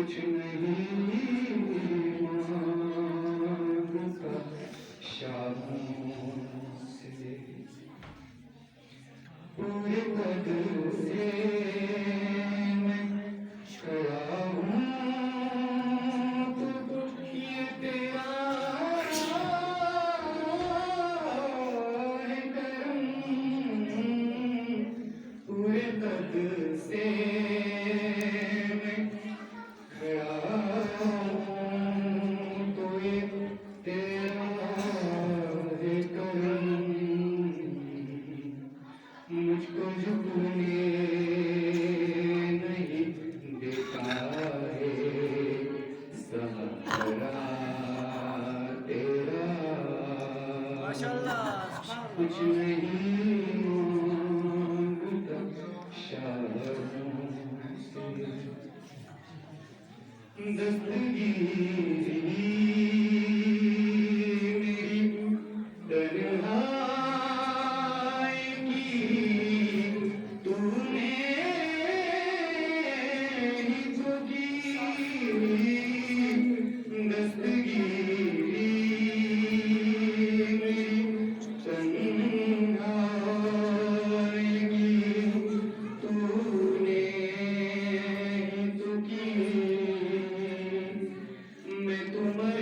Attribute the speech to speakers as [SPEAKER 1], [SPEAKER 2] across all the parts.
[SPEAKER 1] कुछ नहीं मांगता शामों से, पूरे कद से मैं खड़ा हूँ तो ये तेरा है करम। पूरे कद से मैं खड़ा हूँ तो ये तेरा है करम। मुझको झुकने नहीं देता है सहारा तेरा।
[SPEAKER 2] माशाल्लाह।
[SPEAKER 1] कुछ नहीं मांगता शामों से, दस्तगीरी मेरी तन्हाई की तूने ही तो की। दस्तगीरी मेरी तन्हाई की तूने ही तो की। मैं तो मर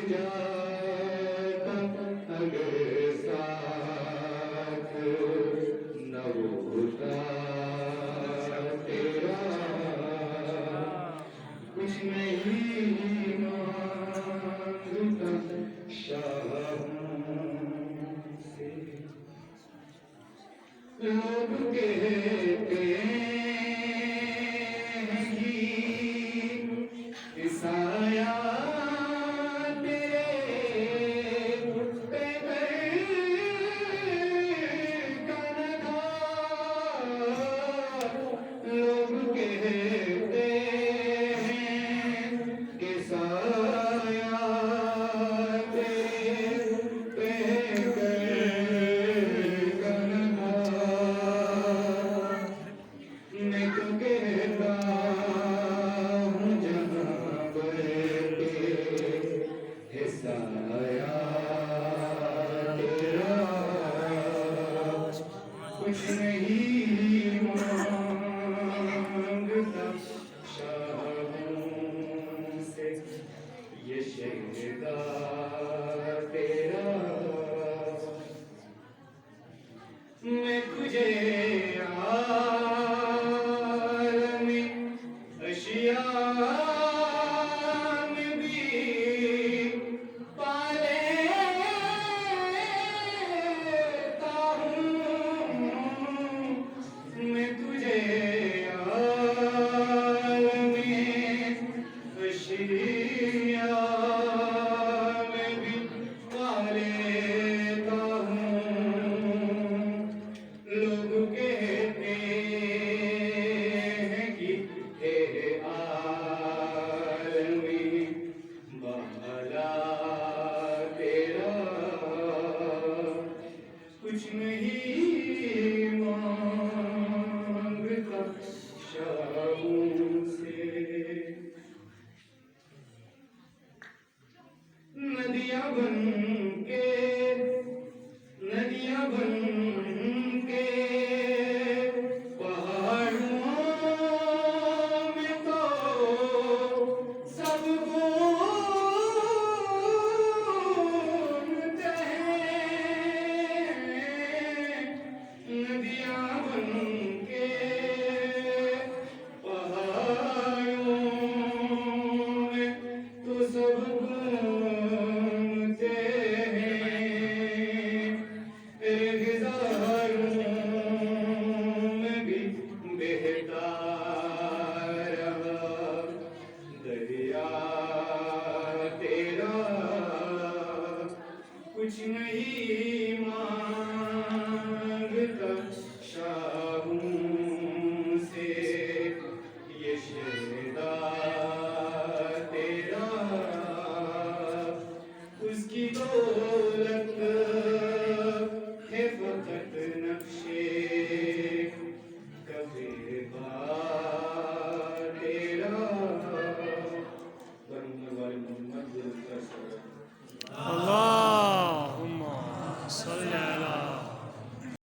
[SPEAKER 1] जाता अगर साथ न होता तेरा। कुछ नहीं मांगता शामों से, लोग कहते हैं कि साया तेरे पे का न था। लोग कहते हैं कि साया तेरे पे का न था। मैं तो कहता हूँ जहाँ बैठे है साया तेरा। कुछ नहीं मांगता शामों से, ये शहदा तेरा। मैं तुझे